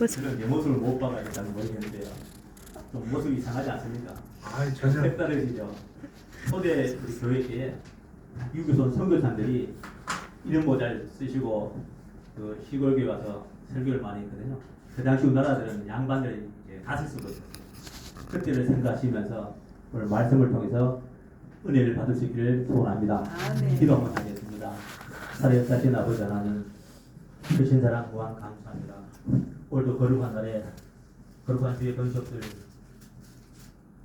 저는 내 모습을 못 봐가지고 잘 모르겠는데요. 좀 모습이 이상하지 않습니까? 아, 전혀. 색다르시죠? 초대 우리 교회 때에 미국에서 온 선교사들이 이름 모자를 쓰시고 그 시골교회 와서 설교를 많이 했거든요. 그 당시 우리나라들은 양반들이 이제 갓을 쓰고 있었어요. 그때를 생각하시면서 오늘 말씀을 통해서 은혜를 받을 수 있기를 소원합니다. 기도 한번 하겠습니다. 살아계신 아버지 하나님, 크신 사랑 무한 감사합니다. 오늘도 거룩한 날에 거룩한 주의 권속들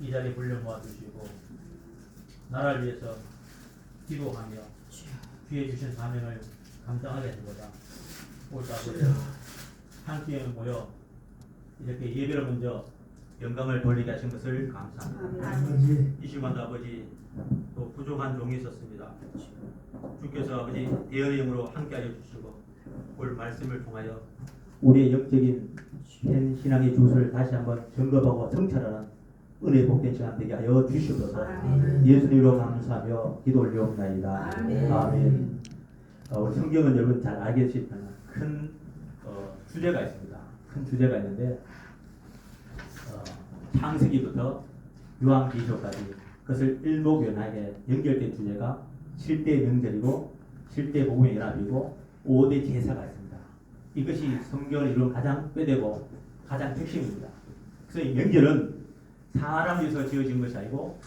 이 자리에 불려 모아주시고 나라를 위해서 기도하며 주의 주신 사명을 감당하게 하시고자 오늘 아버지 함께 모여 이렇게 예배를 먼저 영광을 돌리게 하신 것을 감사합니다. 이 시간도 아버지 또 부족한 종이 있었습니다. 주께서 아버지 대언의 영으로 함께하여 주시고 오늘 말씀을 통하여 우리의 영적인 신앙의 주소를 다시 한번 점검하고 성찰하는 은혜의 복된 시간 되게 하여 주시옵소서. 예수님으로 감사하며 기도 올려옵나이다. 아멘. 우리 성경은 여러분 잘 알겠지만 큰 주제가 있습니다. 큰 주제가 있는데 창세기부터 요한계시록까지 그것을 일목요연하게 연결된 주제가 7대 명절이고 7대 복음의 연합이고 5대 제사가 있습니다. 이것이 성경을 이루는 가장 뼈대고 가장 핵심입니다. 그래서 이 명절은 사람을 위해서 지어진 것이 아니고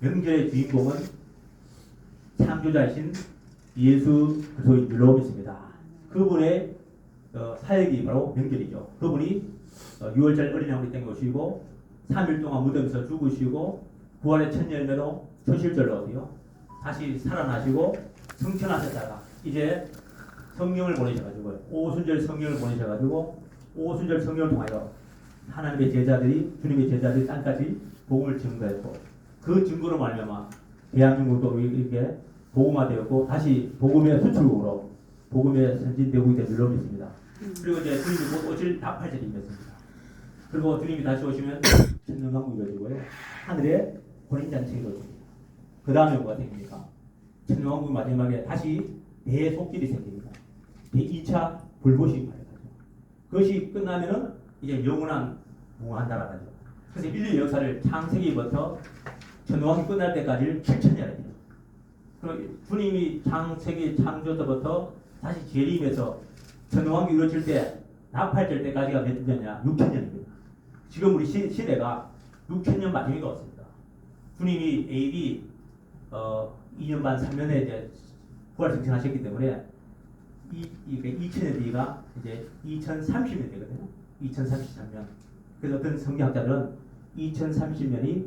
명절의 주인공은 창조자이신 예수 그리스도인 있습니다. 그분의 사역이 바로 명절이죠. 그분이 6월절 어린 양으로 된 것이고 3일 동안 무덤에서 죽으시고 부활의 첫 열매로 초실절로 어디요? 다시 살아나시고 승천하셨다가 이제 성령을 보내셔가지고 오순절 성령을 보내셔가지고 오순절 성령을 통하여 하나님의 제자들이 주님의 제자들이 땅까지 복음을 증거했고 그 증거로 말미암아 대한민국도 이렇게 복음화되었고 다시 복음의 수출국으로 복음의 선진대국이 될 줄로 믿습니다. 그리고 이제 주님이 곧 오실 나팔절이 있습니다. 그리고 주님이 다시 오시면 천년왕국이 이루어지고요. 하늘에 혼인잔치가 이루어집니다. 그 다음에 뭐가 생깁니까? 천년왕국 마지막에 다시 대속길이 생깁니다. 2차 불보시 발효하죠. 그것이 끝나면은 이제 영원한 무한 나라가 되죠. 그래서 인류 역사를 창세기부터 천년왕국이 끝날 때까지를 7천년입니다. 그리고 주님이 창세기 창조부터 다시 재림해서 천년왕국이 이루어질 때 나팔절 때까지가 몇 년이냐? 6천년입니다. 지금 우리 시대가 6천년 마지막에 왔습니다. 주님이 AD 2년 반 3년에 이제 부활 승천하셨기 때문에 2000년 뒤가 이제 2030년 되거든요. 2033년. 그래서 어떤 성경학자들은 2030년이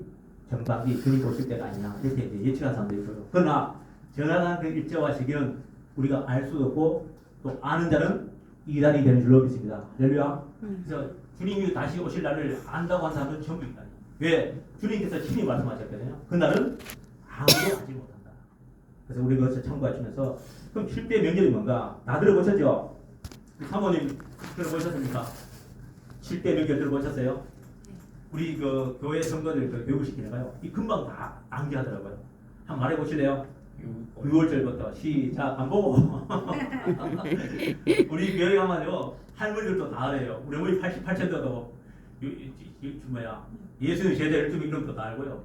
정반기 주님 오실 때가 아니냐 이렇게 이제 예측한 사람들이 있어요. 그러나 정확한 그 일자와 시기는 우리가 알 수도 없고 또 아는 자는 이단이 되는 줄로 믿습니다. 할렐루야. 그래서 주님이 다시 오실 날을 안다고 한 사람은 전부 있다. 왜? 주님께서 친히 말씀하셨거든요. 그날은 아무도 알지 못한다. 그래서 우리 그것을 참고하시면서 그럼 7대 명절이 뭔가? 다 들어보셨죠? 사모님 들어보셨습니까? 7대 명절 들어보셨어요? 우리 그 교회 성도들 그 교육시키는 거요. 이 금방 다 암기하더라고요. 한번 말해보실래요? 6월절부터 시작 안 보고 우리 교회 가면요 할머니들도 다 알아요. 우리 어머니 88세도 예수의 제자 12명 이런 것도 다 알고요.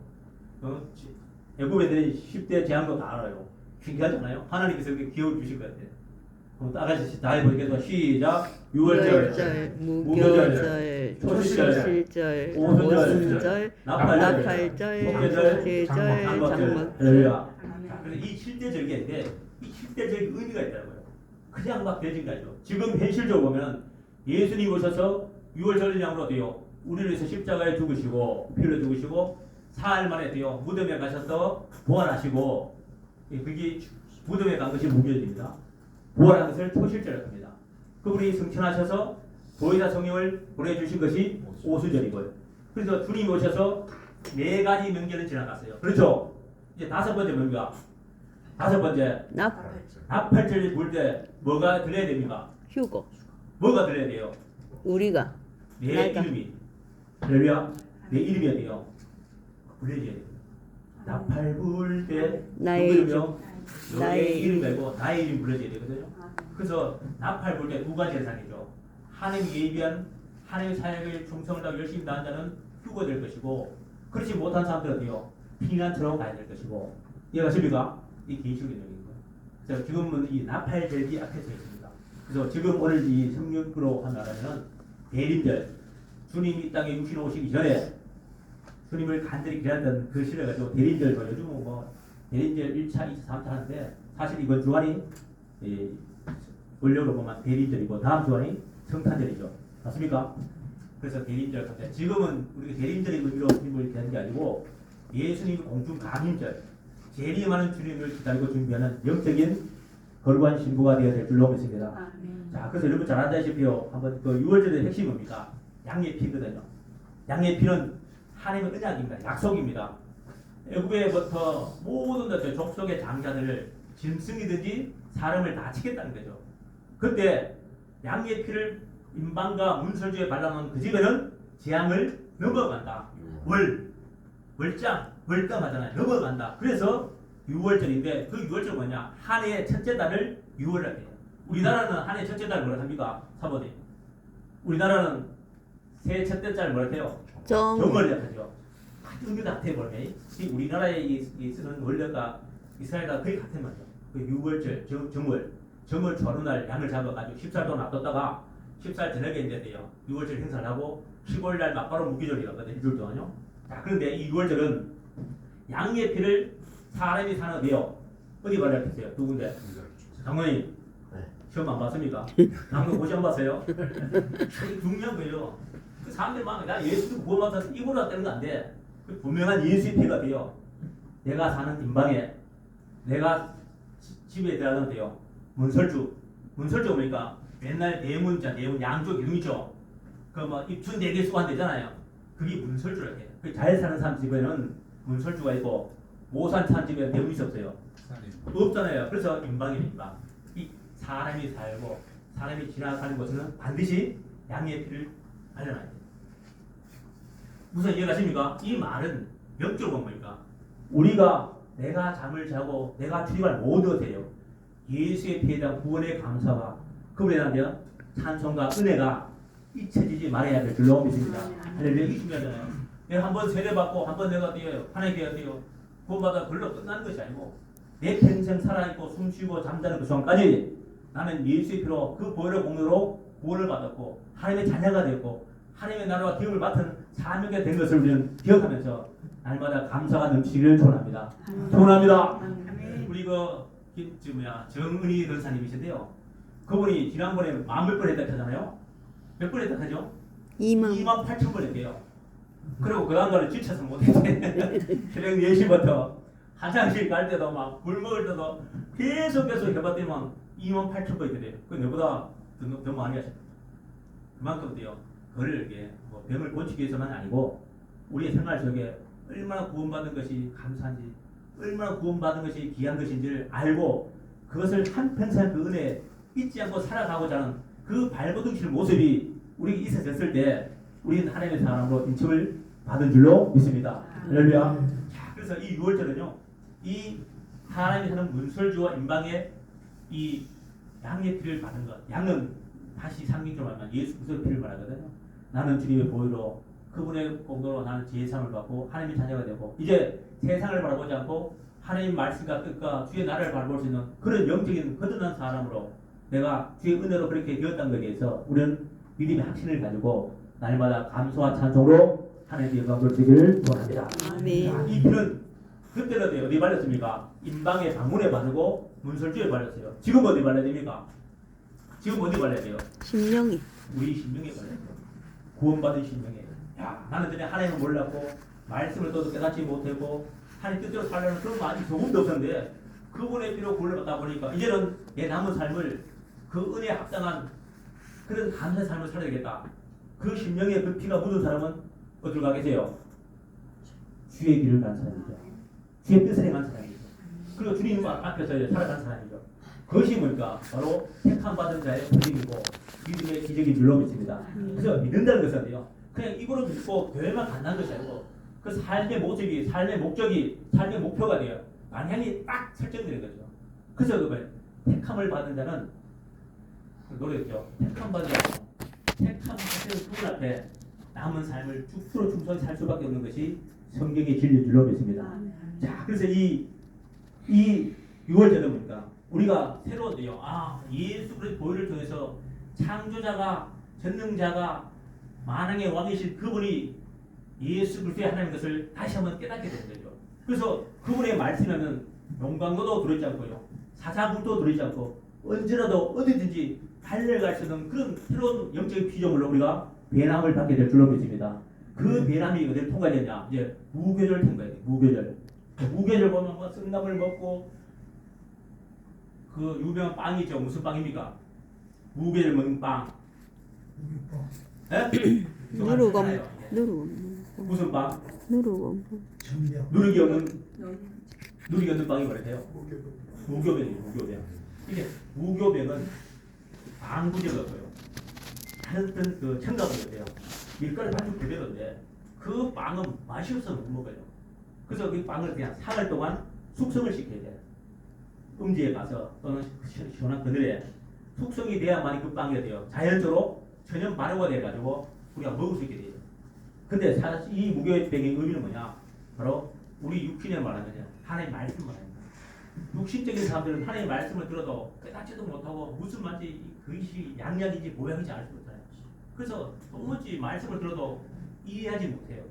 애국 애들이 10대 제한도 다 알아요. 신기하잖아요. 하나님께서 이렇게 기억을 주실 것 같아요. 그럼 따라서 다 해보겠습니다. 시작. 6월절, 무교절, 초실절, 오순절, 나팔절, 속죄절, 장막절. 할렐루야. 그래서 이 7대 절기인데 이 7대 절기 의미가 있더라고요. 그냥 막 되진 거 아니죠. 지금 현실적으로 보면 예수님 오셔서 6월절 양으로 돼요. 우리를 위해서 십자가에 죽으시고 피 흘려 죽으시고 사흘 만에 돼요. 무덤에 가셔서 부활하시고 그게 무덤에 간 것이 무교절입니다. 부활한 것을 초실절이라고 합니다. 그분이 승천하셔서 보혜사 성령을 보내주신 것이 오순절이고요. 그래서 주님이 오셔서 4가지 명절은 지나갔어요. 그렇죠? 이제 5번째 뭔가? 5번째 나팔절이 불 때 뭐가 들려야 됩니까? 휴고. 뭐가 들려야 돼요? 우리가. 내 나이가. 이름이. 할렐루야. 내 이름이어야 돼요. 불려줘야 돼요. 나팔 불 때 나의 이름이요. 너의 나의 이름 말고 나의 이름 불러줘야 되거든요. 그래서 나팔 불 때 2가지 현상이죠. 하나님이 예비한 하나님의 사역을 충성을 다하고 열심히 다한 자는 휴거될 것이고 그렇지 못한 사람들은요 피난처로 가야 될 것이고 이해가십니까? 이 계시록의 내용인 거예요. 그래서 지금은 이 나팔절기 앞에 서 있습니다. 그래서 지금 오늘 이 성령으로 하면은 대림절 주님이 이 땅에 육신으로 오시기 전에 주님을 간절히 기다렸던 그 시를 가지고 대림절도 요즘은 뭐 대림절 1차, 2차, 3차 하는데 사실 이번 주간이 원료로 보면 대림절이고 다음 주간이 성탄절이죠. 맞습니까? 그래서 대림절 같아요. 지금은 우리가 대림절의 의미로 주님을 기다리는 게 아니고 예수님 공중 감인절 재림하는 주님을 기다리고 준비하는 영적인 거룩한 신부가 되어야 될 줄로 믿습니다. 아, 네. 자, 그래서 여러분 잘 아시다시피요. 한번 그 6월절의 핵심이 뭡니까? 양의 피거든요. 양의 피는 하나님의 언약입니다. 약속입니다. 애굽에부터 모든 족속의 장자들을 짐승이든지 사람을 다 치겠다는 거죠. 그때 양의 피를 임방과 문설주에 발라놓은 그 집에는 재앙을 넘어간다. 월장 하잖아요. 넘어간다. 그래서 6월절인데 그 6월절 뭐냐? 한 해의 첫째 달을 6월이라고 해요. 우리나라는 한 해의 첫째 달을 뭐라 합니까? 사모님. 우리나라는 새해 첫째 달 뭐라 해요? 정월이라고 하죠. 같은 같아 보면 우리나라에 쓰는 원래가 이스라엘과 거의 같은 말이죠. 그 6월절 정월 초하루날 양을 잡아가지고 14일 동안 놔뒀다가 14일 저녁에 이제 돼요. 6월절 행사를 하고 15일날 막바로 무기절이라거든요. 일주일 동안요. 자, 그런데 이 6월절은 양의 피를 사람이 사는 어디요? 어디 발라주세요? 누군데? 장모님 시험 안 봤습니까? 남도 고시 안 봤어요? 중요한 거예요. 그 사람들 마음에 나 예수 구원받아서 입으로 떼는 거 안 돼. 그 분명한 예수의 피가 돼요. 내가 사는 임방에 내가 집에 들어가는데요. 문설주가 뭡니까? 맨날 대문 양쪽 이름이죠. 그 뭐 입춘 4개 수관 되잖아요. 그게 문설주라고 해요. 그 잘 사는 사람 집에는 문설주가 있고 모산 산 집에는 대문이 없어요. 없잖아요. 그래서 임방입니다. 이 사람이 살고 사람이 지나가는 곳에는 반드시 양의 피를 발려놔야 돼요. 무슨 이해가십니까? 이 말은 영적으로 본 겁니까? 우리가 내가 잠을 자고 내가 출입할 모든 것이에요. 예수의 피에 대한 구원의 감사와 그분에 대한 찬송과 은혜가 잊혀지지 말아야 될 줄로 믿습니다. 할렐루야. 이게 중요하잖아요. 내가 한번 세례받고 한번 내가 하나님께 되어 구원받아 그걸로 끝나는 것이 아니고 내 평생 살아있고 숨쉬고 잠자는 그 순간까지 나는 예수의 피로 그 보혈의 공로로 구원을 받았고 하나님의 자녀가 되었고 하나님의 나라와 기업을 맡은 사명이 된 것을 우리는 기억하면서 날마다 감사가 넘치기를 소원합니다. 소원합니다. 우리 정은희 권사님이신데요. 그분이 지난번에 10,000번 했다 하잖아요. 몇 번 했다 하죠? 28,000번 했대요. 그리고 그 다음날에 지쳐서 못했대. 새벽 4시부터 화장실 갈 때도 막 물 먹을 때도 계속 해봤더니만 28,000번이 돼요. 그 너보다 더 많이 하셨다. 그만큼 돼요. 그걸 이렇게 뭐 병을 고치기 위해서만 아니고 우리의 생활 속에 얼마나 구원받은 것이 감사한지 얼마나 구원받은 것이 귀한 것인지를 알고 그것을 한평생 그 은혜 잊지 않고 살아가고자 하는 그 발버둥칠 모습이 우리에게 있어졌을 때 우리는 하나님의 사람으로 인침을 받은 줄로 믿습니다. 할렐루야. 자, 그래서 이 6월절은요. 이 하나님이 사는 문설주와 임방의 이 양의 피를 받은 것. 양은 다시 상징적으로 말하면 예수 그리스도의 피를 말하거든요. 나는 주님의 보혈로 그분의 공로로 나는 제사함을 받고 하나님의 자녀가 되고 이제 세상을 바라보지 않고 하나님 말씀과 뜻과 주의 나라를 바라볼 수 있는 그런 영적인 거듭난 사람으로 내가 주의 은혜로 그렇게 되었다는 것에 대해서 우리는 믿음의 확신을 가지고 날마다 감사와 찬송으로 하나님의 영광을 드리기를 원합니다. 이 피는 그때는 어디 발렸습니까? 임방의 방문에 바르고 문설주에 발렸어요. 지금 어디 발라야 됩니까? 지금 어디 발라야 돼요? 심령이. 우리 심령에 발라야 돼요. 구원받은 심령에. 야, 나는 전에 하나님을 몰랐고 말씀을 또 깨닫지 못하고 하나님 뜻대로 살려는 그런 마음이 조금도 없었는데 그분의 피로 구원을 받다 보니까 이제는 내 남은 삶을 그 은혜에 합당한 그런 감사의 삶을 살아야겠다. 그 심령에 그 피가 묻은 사람은 어디로 가 계세요? 주의 길을 간 사람이죠. 주의 뜻을 행한 사람이죠. 그리고 주님 앞에서 살아간 사람이죠. 그것이 뭘까? 바로 택함 받은 자의 믿음이고 믿음의 기적인 줄로 믿습니다. 그래서 믿는다는 것은요. 그냥 입으로 믿고 교회만 간다는 것이 아니고 그 삶의 모습이, 삶의 목적이, 삶의 목표가 돼요. 방향이 딱 설정되는 거죠. 그래서 그걸 택함을 받은 자는 그 노래였죠. 택함 받은 자 택한 그분 앞에 남은 삶을 쭉수로 충성히 살 수밖에 없는 것이 성경의 진리인 줄로 믿습니다. 자, 그래서 이 6월절은 뭡니까? 우리가 새로운데요. 예수 그리스도의 보혈을 통해서 창조자가 전능자가 만왕의 왕이신 그분이 예수 그리스도의 하나님 것을 다시 한번 깨닫게 되는 거죠. 그래서 그분의 말씀에는 용광로도 들어있지 않고요, 사자굴도 들어있지 않고 언제라도 어디든지 달려갈 수 있는 그런 새로운 영적인 피조물로 우리가 배남을 받게 될 줄로 믿습니다. 그 배남이 어디를 통과되냐? 이제 무교절 통과해요. 무교절. 무교절 보면 뭐 썩나물 먹고 그 유명한 빵이 있죠. 무슨 빵입니까? 무교절 먹는 빵. 예? 누르검. 무슨 빵? 누르검. 누르기 없는 빵이 뭐래요? 무교병이에요. 무교병. 이게 무교병은 방부제거든요. 다른 그 첨가물이에요. 밀가루 반죽 그대로인데 그 빵은 맛이 없어 못 먹어요. 그래서 그 빵을 그냥 3일 동안 숙성을 시켜야 돼요. 음지에 가서 또는 시원한 그늘에 숙성이 돼야만 그 빵이 돼요. 자연적으로 천연 발효가 돼가지고 우리가 먹을 수 있게 돼요. 근데 사실 이 무교병의 의미는 뭐냐? 바로 우리 육신의 말하는 하나님의 말씀 말합니다. 육신적인 사람들은 하나님의 말씀을 들어도 깨닫지도 못하고 무슨 말인지 그것이 양약인지 모양인지 알 수 못해요. 그래서 도무지 말씀을 들어도 이해하지 못해요.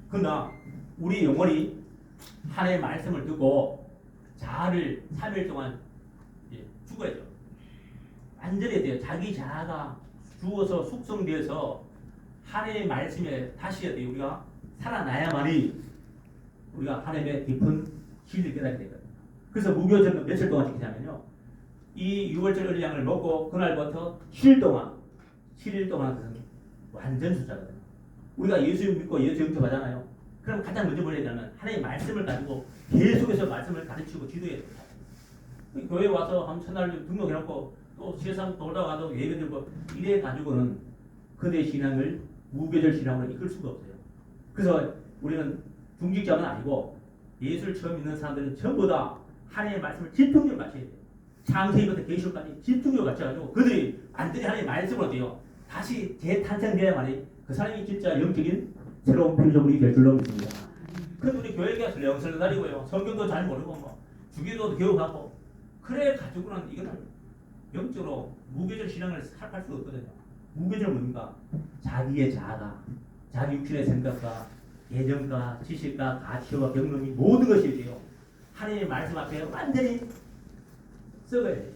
그러나 우리 영혼이 하나님의 말씀을 듣고 자아를 3일 동안 죽어야죠. 완전히 돼요. 자기 자아가 죽어서 숙성되어서 하나님의 말씀에 다시 해야 돼요. 우리가 살아나야만이 우리가 하나님의 깊은 진리를 깨닫게 되거든요. 그래서 무교절은 며칠 동안 지키냐면요, 이 6월절 을량을 먹고 그날부터 7일 동안 그것은 완전 숫자거든요. 우리가 예수 믿고 예수 영접하잖아요. 그럼 가장 먼저 뭘 해야 되냐면 하나님의 말씀을 가지고 계속해서 말씀을 가르치고 지도해야 돼요. 교회 와서 한 첫날 등록해놓고 또 세상 돌다 가도 예배 들고 이래 가지고는 그대 신앙을 무교절 신앙으로 이끌 수가 없어요. 그래서 우리는 중직자는 아니고 예수를 처음 믿는 사람들은 전부 다 하나님의 말씀을 집중적으로 갖춰야 돼요. 창세기부터 계시록까지 집중적으로 갖춰가지고 그들이 완전히 하나님의 말씀으로 돼요. 다시 재탄생돼야만이 그 사람이 진짜 영적인 새로운 피조물이 될 줄로 믿습니다. 그런데 우리 교회가 설렁설렁 다니고요, 성경도 잘 모르고 뭐 주기도도 겨우하고 그래 가지고는 이거는 영적으로 무교절 신앙을 할 수가 없거든요. 무교절은 뭡니까? 자기의 자아가, 자기 육신의 생각과 예정과 지식과 가치와 경험이 모든 것이 돼요. 하나님의 말씀 앞에 완전히 썩어야 돼요.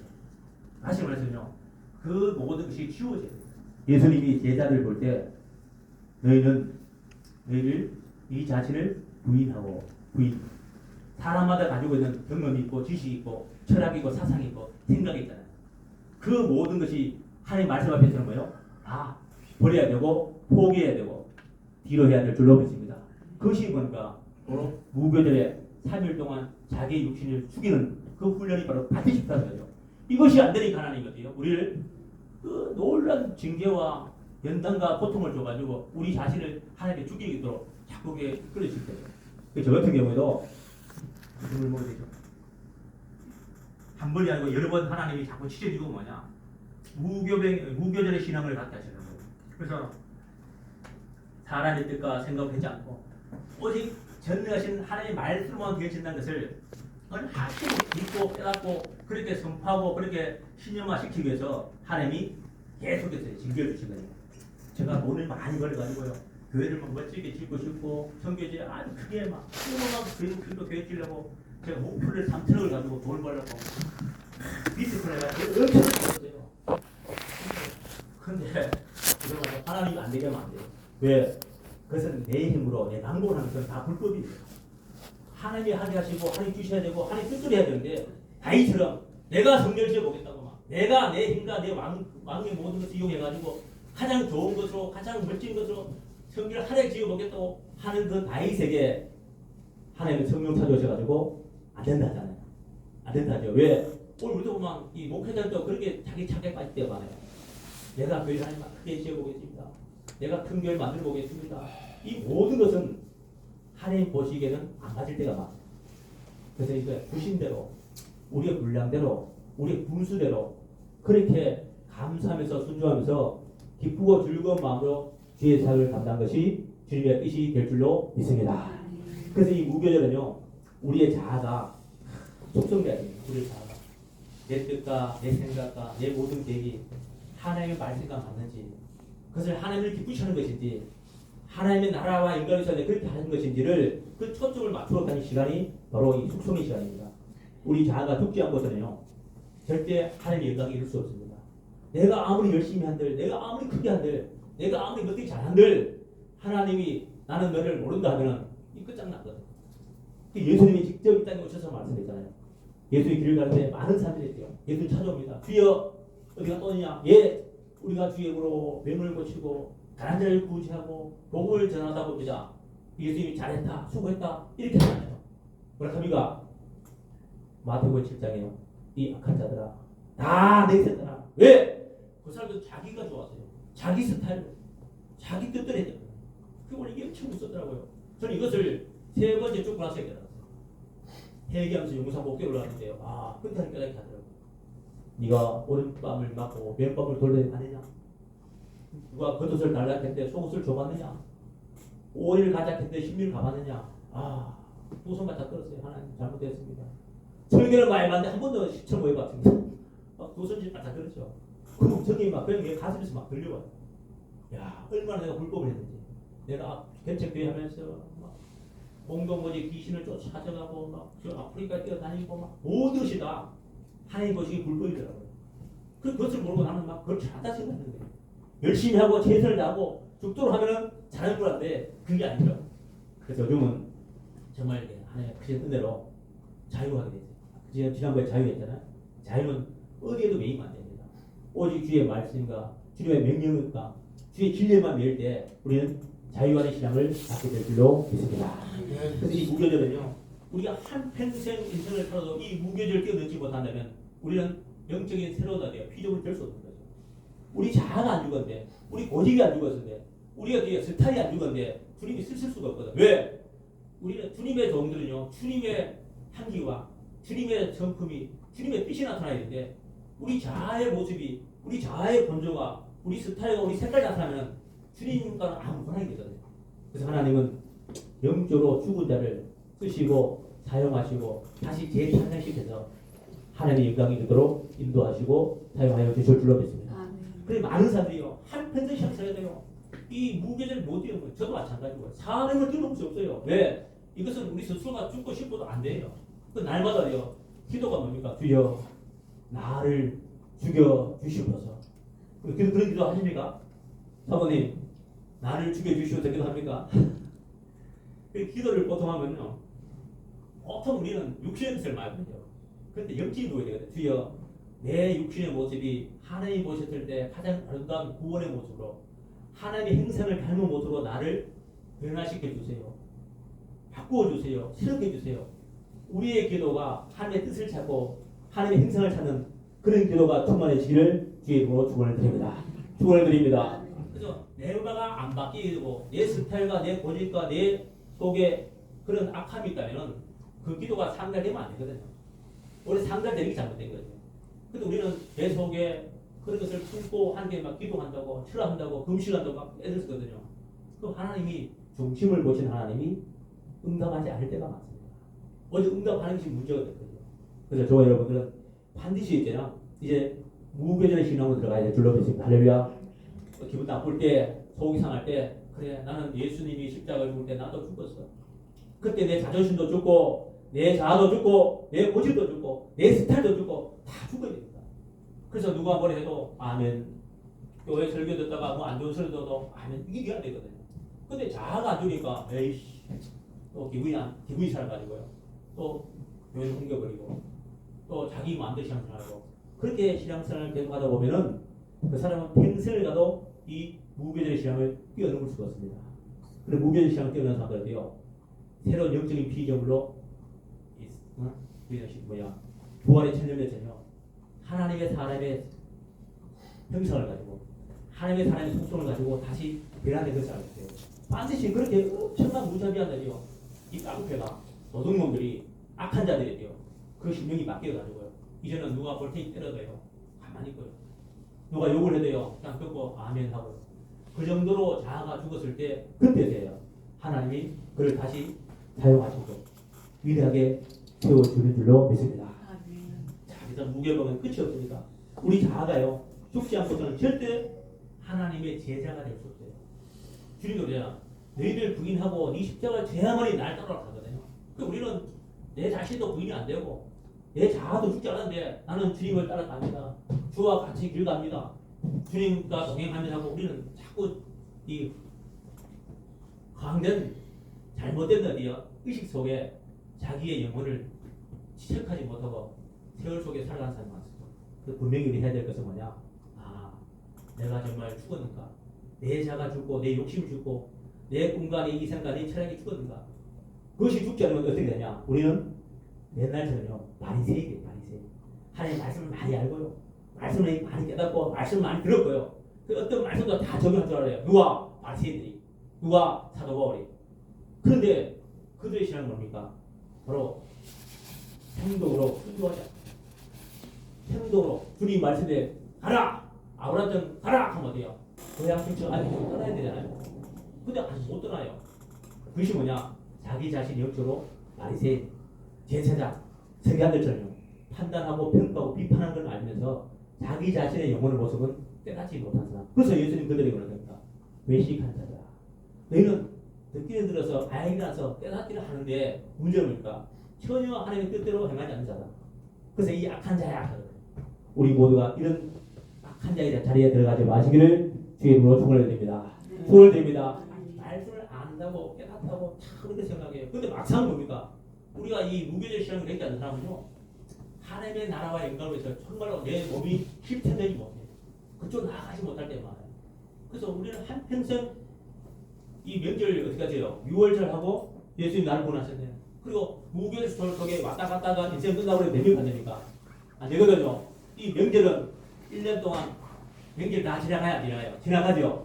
다시 말해서요, 그 모든 것이 지워져야 돼요. 예수님이 제자들 볼 때 너희를 이 자신을 부인. 사람마다 가지고 있는 경험이 있고 지식이 있고 철학이 있고 사상이 있고 생각이 있잖아요. 그 모든 것이 하나님 말씀 앞에서는 뭐예요? 버려야 되고 포기해야 되고 뒤로 해야 될 줄로 믿습니다. 그것이 뭔가 바로 무교절에 3일 동안 자기 육신을 죽이는 그 훈련이 바로 바티식다는 거죠. 이것이 안 되니까 하나님 거죠. 우리를 그 놀란 징계와 연단과 고통을 줘가지고 우리 자신을 하나님께 죽이도록 자꾸 이끌어질 거예요. 저 같은 경우에도 이걸 뭐 되죠? 한 번이 아니고 여러 번 하나님이 자꾸 치켜주고 뭐냐? 무교절의 신앙을 갖게 하시는 거예요. 그래서 사람의 뜻과 생각을 하지 않고 오직 전능하신 하나님의 말씀으로만 되어진다는 것을 확실히 믿고 깨닫고 그렇게 선포하고 그렇게 신념화시키기 위해서 하나님이 계속해서 징계를 주시거든요. 제가 돈을 많이 벌어가지고요, 교회를 막 멋지게 짓고 싶고 성교지 아주 크게 막 조그만 그리고 교회 지려고 제가 목표를 3천억을 가지고 돈을 벌려고 비트코인 해가지고 엄청 벌었어요. 근데 그러면 하나님이 안 되게 하면 안 돼요. 왜? 그것은 내 힘으로 내 강도를 하는 것은 다 불법이에요. 하나님이 하게 하시고 하나님 주셔야 되고 하나님 뜻대로 해야 되는데 다윗처럼 내가 성전을 지어보겠다고 막 내가 내 힘과 내 왕의 모든 것을 이용해가지고 가장 좋은 것으로 가장 멋진 것으로 성전을 하나님 지어보겠다고 하는 그 다윗에게 하나님은 성령 찾아오셔가지고 안 된다 하잖아요. 안 된다 하죠. 왜? 오늘 우리도 막 이 목회자들도 그렇게 자기 착각에 빠질 때가 많아요. 내가 교회를 하나님 크게 지어보겠습니다. 내가 큰 교회를 만들어 보겠습니다. 이 모든 것은 하나님 보시기에는 안 맞을 때가 많아요. 그래서 이제 부신대로 우리의 분량대로 우리의 분수대로 그렇게 감사하면서 순종하면서 기쁘고 즐거운 마음으로 주의 사역을 감당한 것이 주님의 뜻이 될 줄로 믿습니다. 그래서 이 무교절은요, 우리의 자아가 속성돼야 됩니다. 우리의 자아가 내 뜻과 내 생각과 내 모든 계획이 하나님의 말씀과 맞는지, 그것을 하나님을 기쁘시게 하는 것인지, 하나님의 나라와 인간의 사역에 그렇게 하는 것인지를 그 초점을 맞추러 가는 시간이 바로 이 숙성의 시간입니다. 우리 자아가 죽지 않고서는요, 절대 하나님의 영광이 이룰 수 없습니다. 내가 아무리 열심히 한들, 내가 아무리 크게 한들, 내가 아무리 멋지게 잘한들, 하나님이 나는 너를 모른다 하면 이 끝장났거든. 예수님이 직접 이 땅에 오셔서 말씀했잖아요. 예수의 길을 가는데 많은 사람들이 있대요. 예수님 찾아옵니다. 주여 어디가 떠느냐? 예, 우리가 주의 이름으로 맹을 고치고 가난한 자를 구제하고 복음을 전하다 보자. 예수님이 잘했다, 수고했다 이렇게 하잖아요. 뭐라합니까? 마태복음 7장에요. 이 악한 자들아, 다 내 새끼들아. 왜? 그 사람들 자기가 좋았어요. 자기 스타일로, 자기 뜻대로 했대요. 그걸 이게 엄청 무섭더라고요. 저는 이것을 세 번째 쫓고 나서 깨달았어요. 회개하면서 영상 목에 올라왔는데요. 아, 그때 하니까 이렇게 하더라고요. 네가 오른밤을 맞고 왼밤을 돌려가느냐? 누가 겉옷을 달라 했는데 속옷을 줘봤느냐? 5일 가자 했는데 10일 가봤느냐? 아, 두 손 갖다 끌었어요. 하나님 잘못했습니다. 설교를 많이 봤는데 한 번도 시청 못 해봤습니다. 막 두 손질 갖다 끌었죠. 그럼 저기 막 그냥 가슴에서 막 들려와요. 야, 얼마나 내가 불법을 했는지. 내가 개척교회 하면서 막 공동모지 귀신을 쫓아가고 막 저 아프리카에 뛰어다니고 막 모든 것이 다 하나님 보시기에 불법이더라고요. 그것을 모르고 나는 막 그걸 잘한다 생각했는데 열심히 하고 최선을 다하고 죽도록 하면은 잘할 거란데 그게 아니죠. 그래서 요즘은 정말 하나님의 크신 은혜로 자유하게 됐어요. 지난번에 자유했잖아요. 자유는 어디에도 매이면 안 됩니다. 오직 주의 말씀과 주님의 명령과 주의 진리만 매일 때 우리는 자유하는 신앙을 갖게 될 줄로 믿습니다. 그래서 이 무교절은요, 우리가 한평생 인생을 살아도 이 무교절을 뛰어넘지 못한다면 우리는 영적인 새로운 돼요. 피조물이 될 수 없는 거죠. 우리 자아가 안 죽었는데, 우리 고집이 안 죽었는데, 우리가 뒤에 스타일이 안 죽었는데 주님이 쓰실 수가 없거든. 왜? 우리는 주님의 종들은요, 주님의 향기와 주님의 성품이, 주님의 뜻이 나타나야 되는데 우리 자아의 모습이, 우리 자아의 본조가, 우리 스타일과 우리 색깔이 나타나면 주님과는 아무 관계가 되거든요. 그래서 하나님은 영적으로 죽은 자를 쓰시고 사용하시고 다시 재탄생시켜서 하나님의 영광이 되도록 인도하시고 사용하여 주실 줄로 믿습니다. 그래 많은 사람들이요, 한편의 신앙생활 돼요. 이 무교절 못 뛰는 거예요. 저도 마찬가지고요. 사람을 뛰어넘을 수 없어요. 왜? 이것은 우리 스스로가 죽고 싶어도 안 돼요. 그 날마다요, 기도가 뭡니까? 주여 나를 죽여 주시옵소서. 그런 기도 하십니까? 사모님 나를 죽여 주시옵소서 기도합니까? 기도를 보통 하면요, 보통 우리는 육신의 뜻을 말하거든요. 그런데 영적인 거야 되거든요. 주여 내 육신의 모습이 하나님 보셨을 때 가장 아름다운 구원의 모습으로, 하나님의 행성을 닮은 모습으로 나를 변화시켜 주세요. 바꾸어 주세요. 새롭게 해주세요. 우리의 기도가 하나님의 뜻을 찾고 하나님의 행성을 찾는 그런 기도가 충만해지기를 주의 이름으로 축원을 드립니다. 축원을 드립니다. 그래서 내 음악가 안 바뀌고 내 스타일과 내 고집과 내 속에 그런 악함이 있다면 그 기도가 상달되면 안 되거든요. 원래 상달되는 게 잘못된 거죠. 근데 우리는 내 속에 그런 것을 품고 하나님께 막 기도한다고, 철학한다고, 금식한다고 막 애들 쓰거든요. 그럼 하나님이 중심을 보신 하나님이 응답하지 않을 때가 많습니다. 먼저 응답하는 것이 문제가 됐거든요. 그래서 저와 여러분들은 반드시 이제 무교절 신앙으로 들어가야 될 줄로 믿습니다. 할렐루야. 기분 나쁠 때, 속이 상할 때, 그래 나는 예수님이 십자가를 죽을 때 나도 죽었어. 그때 내 자존심도 죽고 내 자아도 죽고 내 고집도 죽고 내 스타일도 죽고 다 죽어야 됩니다. 그래서 누가 뭐라 해도 아멘, 교회 설교 듣다가 뭐 안 좋은 설교 듣도 아멘, 이게 돼야 되거든요. 근데 자아가 안 좋으니까 에이씨 또 기분이 살아가지고요, 또 교회를 옮겨버리고 또 자기 마음대로 신앙생활하고, 그렇게 신앙생활을 계속하다 보면은 그 사람은 평생을 가도 이 무교절의 신앙을 뛰어넘을 수가 없습니다. 그리고 무교절 신앙을 뛰어넘는 사람들은요, 새로운 영적인 피조물로 부활의 천년에서요, 하나님의 사람의 형상을 가지고 하나님의 사람의 속성을 가지고 다시 변화된 것을 알고 있어요. 반드시 그렇게 엄청난 무자비한 자리요, 이 깡패가 도둑놈들이 악한 자들이요, 그 신명이 바뀌어가지고요, 이제는 누가 볼 테니 때려도요 가만히 있고요, 누가 욕을 해도요 그냥 듣고 아멘 하고 그 정도로 자아가 죽었을 때 그때서야 하나님이 그를 다시 사용하시고 위대하게 세워주는 줄로 믿습니다. 자, 그래서 무교병은 끝이 없습니다. 우리 자아가요 죽지 않고서는 절대 하나님의 제자가 될 수 없어요. 주님도 그래요. 너희들 부인하고 네 십자가를 져야만이 날 따라가거든요. 그 우리는 내 자신도 부인이 안 되고 내 자아도 죽지 않았는데 나는 주님을 따라갑니다. 주와 같이 길 갑니다. 주님과 동행하면서 하고 우리는 자꾸 이 강된 잘못된 어디요 의식 속에 자기의 영혼을 지적하지 못하고 세월 속에 살아가는 사람이 많습니다. 그 분명히 우리 해야 될 것은 뭐냐? 아, 내가 정말 죽었는가? 내 자가 죽고 내 욕심이 죽고 내 꿈과 내 이생과 내 철학이 죽었는가? 그것이 죽지 않으면 어떻게 되냐? 우리는 옛날처럼요 바리새이에요. 바리새이. 하나님의 말씀을 많이 알고요. 말씀을 많이 깨닫고 말씀을 많이 들었고요. 그 어떤 말씀도 다 적용할 줄 알아요. 누가? 바리새이들이. 누가? 사도 바울이. 그런데 그들의 신앙은 뭡니까? 바로 행동으로 순종하지 않습니다. 행동으로 주님 말씀에 가라! 아브라함처럼 가라! 하면 어때요? 고향촌처럼 아니 좀 떠나야 되잖아요. 근데 아직 못 떠나요. 그것이 뭐냐? 자기 자신이 역적으로 바리새인, 제사장, 서기관들처럼 판단하고 평가하고 비판하는 걸 알면서 자기 자신의 영혼의 모습은 깨닫지 못한 사람. 그래서 예수님 그들에게 그러니까 외식한 자들아. 너희는 듣기는 들어서 알기나서 깨닫기를 하는데 문제는 뭘까? 전혀 하나님의 뜻대로 행하지 않는 자다. 그래서 이 악한 자야. 우리 모두가 이런 악한 자의 자리에 들어가지 마시기를 주의 이름으로 축원을 드립니다. 축원을 드립니다. 말씀을 안다고 깨닫다고 다 그렇게 생각해요. 근데 막상 뭡니까? 우리가 이 무교절 신앙을 갖지 않는 사람은요 하나님의 나라와 영광을 위해서 정말로 내 몸이 실천되지 못해요. 그쪽 나아가지 못할 때만. 그래서 우리는 한평생 이 명절 어떻게 하세요? 6월절하고 예수님 나를 보내셨네요. 그리고 무교절 속에 왔다 갔다가 인생 끝나고 몇 명 간다니까? 안 되거든요. 이 명절은 1년 동안 명절 다 지나가야 지나가요. 지나가죠.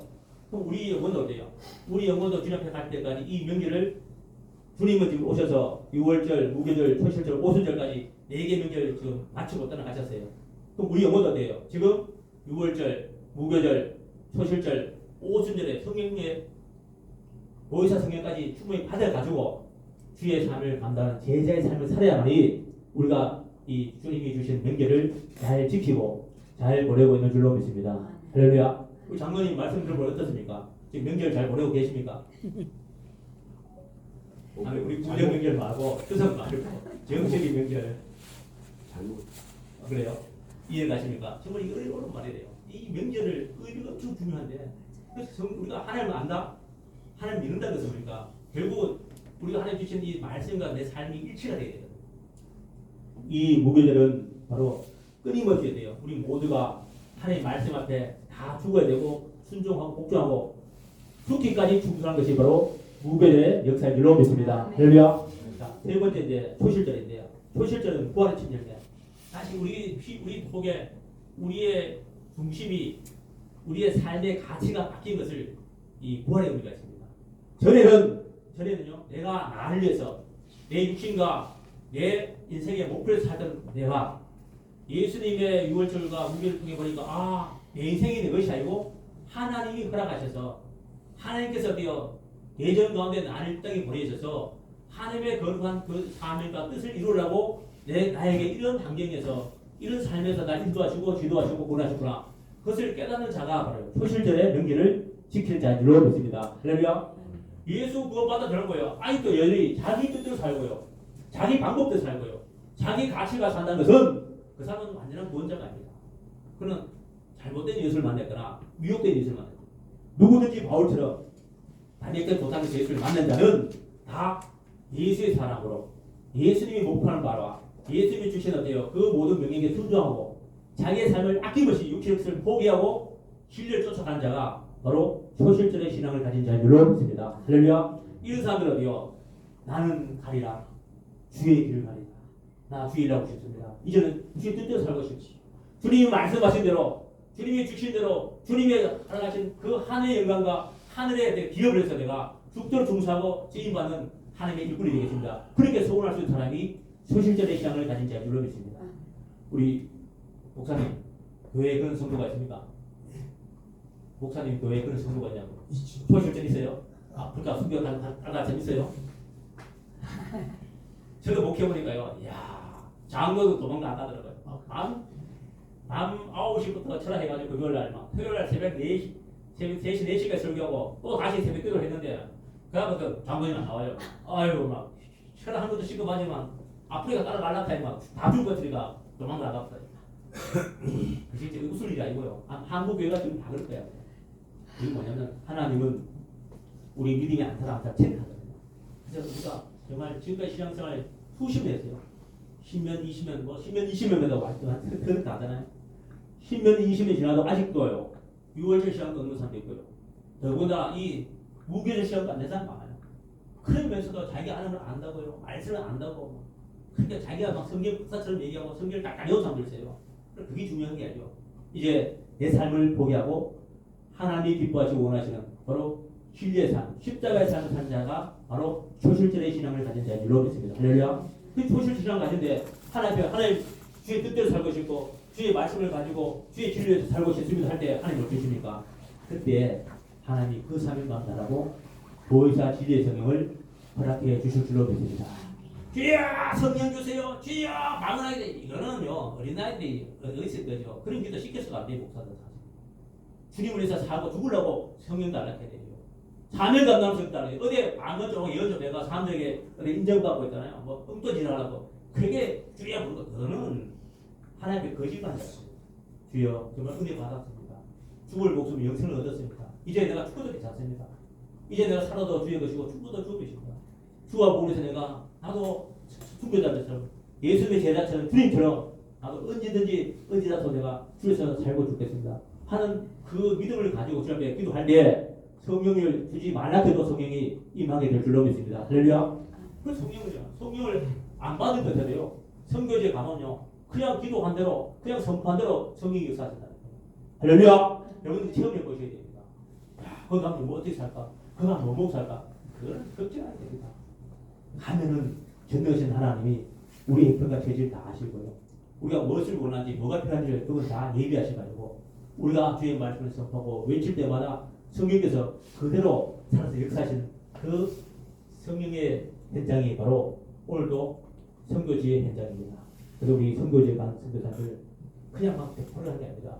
그럼 우리 영혼도 어때요? 우리 영혼도 주님 앞에 갈 때까지 이 명절을 주님은 지금 오셔서 6월절, 무교절, 초실절, 오순절까지 4개 명절 지금 마치고 떠나가셨어요. 그럼 우리 영혼도 어때요? 지금 6월절, 무교절, 초실절, 오순절에 성령의 보혜사 성령까지 충분히 받아가지고 주의 삶을 감당하는 제자의 삶을 살아야만이 우리가 이 주님이 주신 명절을 잘 지키고 잘 보내고 있는 줄로 믿습니다. 할렐루야. 우리 장로님 말씀 들어보면 어떻습니까? 지금 명절 잘 보내고 계십니까? 아니 우리 구정 명절 말고 추석 말고 정식인 명절 잘못. 그래요? 이해 가십니까? 정말 이거 어려운 말이에요. 이 명절을 의미가 엄청 중요한데 그래서 우리가 하나님을 안다? 하나님 믿는다는 것은 뭡니까? 결국은 우리가 하나님 주신 이 말씀과 내 삶이 일치가 되어야 돼요. 이 무교절은 바로 끊임없이 해야 돼요. 우리 모두가 하나님 말씀 앞에 다 죽어야 되고 순종하고 복종하고 죽기까지 충성하는 것이 바로 무교절의 역사인 줄로 믿습니다. 할렐루야. 자, 세 번째 이제 초실절인데요. 초실절은 부활의 침례인데 사실 우리 속에 우리의 중심이 우리의 삶의 가치가 바뀐 것을 이 부활의 의미가 있습니다. 전에는요 내가 나를 위해서 내 육신과 내 인생의 목표를 살던 내가 예수님의 6월절과 무교를 통해 보니까 내 인생이 내 것이 아니고 하나님이 허락하셔서 하나님께서 되어 예전 가운데 나를 땅에 보내셔서 하나님의 거룩한 그 사명과 뜻을 이루려고 나에게 이런 환경에서 이런 삶에서 날 인도하시고 지도하시고 구원하셨구나. 그것을 깨닫는 자가 바로 초실절의 명기를 지킬 자인 줄로 믿습니다. 할렐루야. 예수 구원받아 되는 거예요. 아직도 여전히 자기 뜻대로 살고요. 자기 방법대로 살고요. 자기 가치가 산다는 것은 그 사람은 완전한 구원자가 아닙니다. 그는 잘못된 예수를 만났거나 미혹된 예수를 만났거나 누구든지 바울처럼 단역된 도탄의 예수를 만난 자는 다 예수의 사랑으로 예수님이 목표하는 바와 예수님이 주신 어때요? 그 모든 명령에 순종하고 자기의 삶을 아낌없이 육체의 것을 포기하고 진리를 쫓아가는 자가 바로 초실절의 신앙을 가진 자인 줄로 믿습니다. 할렐루야. 이런 사람들은 어때요? 나는 가리라. 주의 길을 가리라. 나 주의 일하고 싶습니다. 이제는 주의 뜻대로 살고 싶지. 주님이 말씀하신 대로 주님이 주신 대로 주님이 허락하신 그 하늘의 영광과 하늘의 기업을 해서 내가 죽도록 중수하고 지임받는 하나님의 일꾼이 되겠습니다. 그렇게 소원할 수 있는 사람이 초실절의 신앙을 가진 자인 줄로 믿습니다. 우리 목사님 교회에 그런 성도가 있습니까? 목사님 교회에 그런 성도가 있냐고. 있죠. 초실전 있어요? 아프리카 순교 가다 재밌어요? 저도 목회보니까요. 이야, 장로도 도망도 안 가더라고요. 밤 9시부터 철학해가지고 금요일날 막 토요일날 새벽 4시, 새벽 3시, 4시까지 설교하고 또 다시 새벽 기도를 했는데 그다음부터 장로님 안 나와요. 아이고 막 철학한 것도 시급하지만 아프리카 따라갈라카에 막다 죽을 것들이가 도망도 안 갔어요. 그 진짜 웃을 일이 아니고요. 한국 교회가 지금 다 그럴 거예요. 그게 뭐냐면 하나님은 우리 믿음이 안 타라 체크하거든요. 그래서 우리가 정말 지금까지 신앙생활 수십 년 했어요. 10년, 20년, 뭐 10년, 20년마다 완전 그렇게 하잖아요. 10년, 20년 지나도 아직도요. 6월절 시간도 없는 사람도 있고요. 더구나 이 무교절 시간도 안 되는 사람 많아요. 그러면서도 자기가 하는 걸 안다고요. 말씀을 안다고. 그러니까 자기가 막 성경 박사처럼 얘기하고 성경을 딱 외운 사람들 있어요. 그게 중요한 게 아니죠. 이제 내 삶을 포기하고 하나님이 기뻐하시고 원하시는 바로 진리의 삶, 십자가의 삶을 산 자가 바로 초실절의 신앙을 가진 자의 일로 있습니다. 할렐루야. 그 초실 신앙 가진데 하나님 주의 뜻대로 살고 싶고 주의 말씀을 가지고 주의 진리에서 살고 싶습니다 할 때 하나님 어떠십니까? 그때 하나님이 그 삶을 감당하고 보혜사 진리의 성령을 허락해 주실 줄로 믿습니다. 주여 성령 주세요. 주여 방언하게 이거는요 어린아이들이 어디서 거죠. 그런 기도 시켜서도 안 돼요. 목사들 사실. 주님을 위해서 살고 죽으려고 성령도 안 낳게 돼요. 사명 감당할 수 없다는 어디 방언 쪽 예언 쪽 내가 사람들에게 어디 인정받고 있잖아요. 뭐 엉뚱지나라고 그게 주여 부르고 그거는 하나님의 거짓말이에요. 주여 정말 은혜 받았습니다. 죽을 목숨 영생을 얻었습니다. 이제 내가 죽어도 괜찮습니다. 이제 내가 살아도 주의 것이고 죽어도 주의 것입니다. 주와 보내서 내가 나도 순교자들처럼 예수의 제자처럼 주님처럼 나도 언제라도 내가 주에서 살고 죽겠습니다 하는 그 믿음을 가지고 주님 앞에 기도할 때 성령을 주지 말라 해도 성령이 임하게 될 줄로 믿습니다. 할렐루야. 그 성령을 안 받은 것들이요. 선교지에 가면요. 그냥 기도한 대로 그냥 선포한 대로 성령이 역사하신다. 할렐루야. 여러분들 체험해 보셔야 됩니다. 야, 거기 가면 뭐 어떻게 살까? 거기 가면 뭐 먹고 살까? 그건 걱정 안 됩니다. 가면은 전능하신 하나님이 우리의 형편과 체질 다 아시고요. 우리가 무엇을 원하는지 뭐가 필요한지 그걸 다 예비하셔가지고 우리가 주의 말씀을 선포하고 외칠 때마다 성령께서 그대로 살아서 역사하신 그 성령의 현장이 바로 오늘도 선교지의 현장입니다. 그래서 우리 선교지에 가는 선교사들 그냥 막 100%를 하는 게 아니라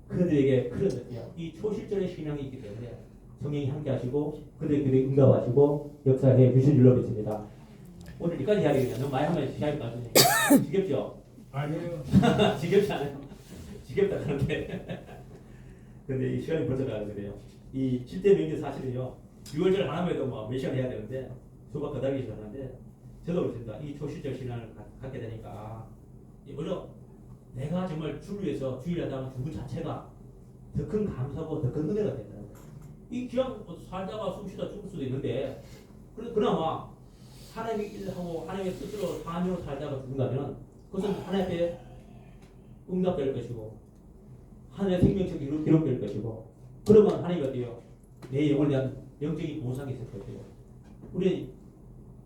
그들에게 그런 이 초실절의 신앙이 있기 때문에 성령이 함께 하시고 그들에게 응답하시고 역사해 주실 줄로 믿습니다. 오늘 여기까지 이야기하면 너무 많이 하면 시간이 빠지네. 지겹죠? 아니에요. 지겹지 않아요? 지겹다 그런데 근데 이 시간이 벌써 가는 거예요. 이 7대 명절 사실은요 6월절 하나만 해도 몇 시간 해야 되는데 수박 거다기 시간인데 저도 그렇습니다. 이 초실절 신앙을 갖게 되니까 오히려 내가 정말 주를 위해서 주일하다가 죽은 자체가 더 큰 감사고 더 큰 은혜가 된다. 이 그냥 살다가 숨쉬다 죽을 수도 있는데 그나마 하나님의 일을 하고 하나님의 뜻으로 사명으로 살다가 죽는다면 그것은 하나님 앞에 응답될 것이고 하나님의 생명책이 기록될 것이고 그러면 하나님이 어때요? 내 영혼에 대한 영적인 보상이 있을 것이고 우리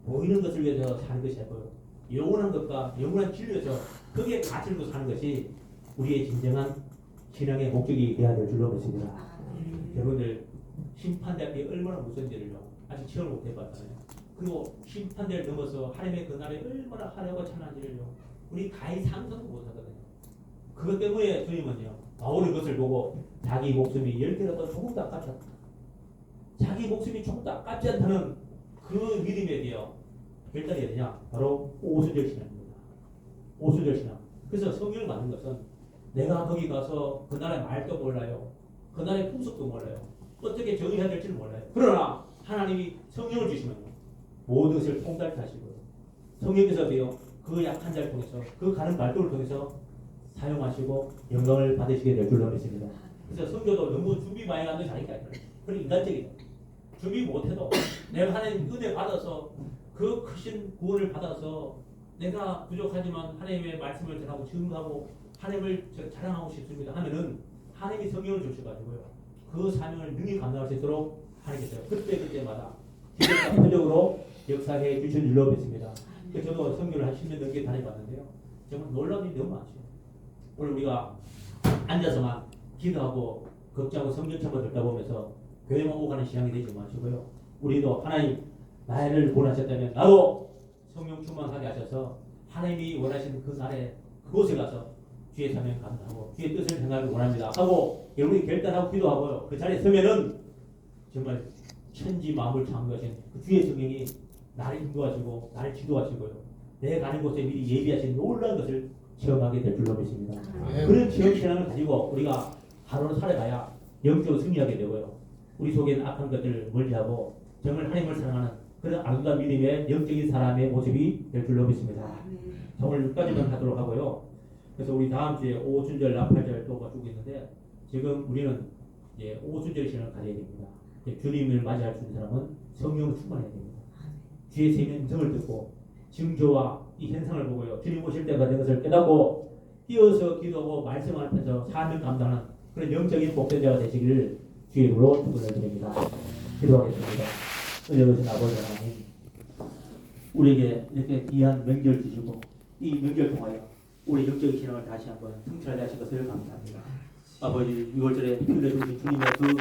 보이는 것을 위해서 사는 것이 아니고 영원한 것과 영원한 진리에서 거기에 가치를 두고 사는 것이 우리의 진정한 신앙의 목적이 되어야 될 줄로 믿습니다. 여러분들 심판대 앞에 얼마나 무서운 일을요 아직 체험을 못 해봤잖아요. 그리고 심판대를 넘어서 하나님의 그 날에 얼마나 하려고 찬양한지를요 우리 가히 상상도 못하거든요. 그것 때문에 주님은요 바울의 것을 보고 자기 목숨이 10개라도 조금도 아깝지 않다. 자기 목숨이 조금도 아깝지 않다는 그 믿음에 대해 결단이 되냐 바로 오순절 신앙입니다. 오순절 신앙. 그래서 성령을 받는 것은 내가 거기 가서 그 나라의 말도 몰라요. 그 나라의 풍속도 몰라요. 어떻게 정의해야 될지는 몰라요. 그러나 하나님이 성령을 주시면요 모든 것을 통달케 하시고요. 성령께서도요 그 약한 자를 통해서 그 가는 말도를 통해서 사용하시고 영광을 받으시게 될 줄로 믿습니다. 그래서 성교도 너무 준비 많이 하는 것이 아니까 그런 인간적이다. 준비 못해도 내가 하나님 은혜 받아서 그 크신 구원을 받아서 내가 부족하지만 하나님의 말씀을 전하고 증거하고 하나님을 자랑하고 싶습니다 하면은 하나님이 성령을 주셔가지고요 그 사명을 능히 감당할 수 있도록 하나님께서 그때마다 기적과 표적으로 역사해 주신 줄로 믿습니다. 저도 성교를 한 10년 넘게 다녀봤는데요 정말 놀라운 일이 너무 많죠. 오늘 우리가 앉아서만 기도하고 걱정하고 성경책만 듣다 보면서 교회만 오가는 신앙이 되지 마시고요. 우리도 하나님 나를 원하셨다면 나도 성령 충만하게 하셔서 하나님이 원하시는 그 날에 그곳에 가서 주의 사명 감당하고 주의 뜻을 행하기 원합니다 하고 여러분이 결단하고 기도하고요. 그 자리에 서면은 정말 천지 마음을 창조하신 그 주의 성령이 나를 인도하시고 나를 지도하시고요. 내가 가는 곳에 미리 예비하신 놀라운 것을 체험하게 될 줄로 믿습니다. 그런 체험 신앙을 가지고 우리가 하루를 살아가야 영적으로 승리하게 되고요. 우리 속에 있는 악한 것들을 멀리하고 정말 하나님을 사랑하는 그런 아름다운 믿음의 영적인 사람의 모습이 될 줄로 믿습니다. 오늘 여기까지만 하도록 하고요. 그래서 우리 다음 주에 오순절, 나팔절 또 가지고 있는데 지금 우리는 이제 오순절 신앙을 가져야 됩니다. 주님을 맞이할 수 있는 사람은 성령으로 충만해야 됩니다. 주의 세면 음성을 듣고 징조와 이 현상을 보고요. 주님 오실 때가 된 것을 깨닫고 뛰어서 기도하고 말씀하면서 사명 감당하는 그런 영적인 복된 자가 되시기를 주의 이름으로 축원을 드립니다. 기도하겠습니다. 은혜로우신 아버지 하나님, 우리에게 이렇게 귀한 명절 주시고 이 명절 통하여 우리 영적인 신앙을 다시 한번 성찰하게 하신 것을 감사합니다. 아버지 6월절에 피 흘려주신 주님의 그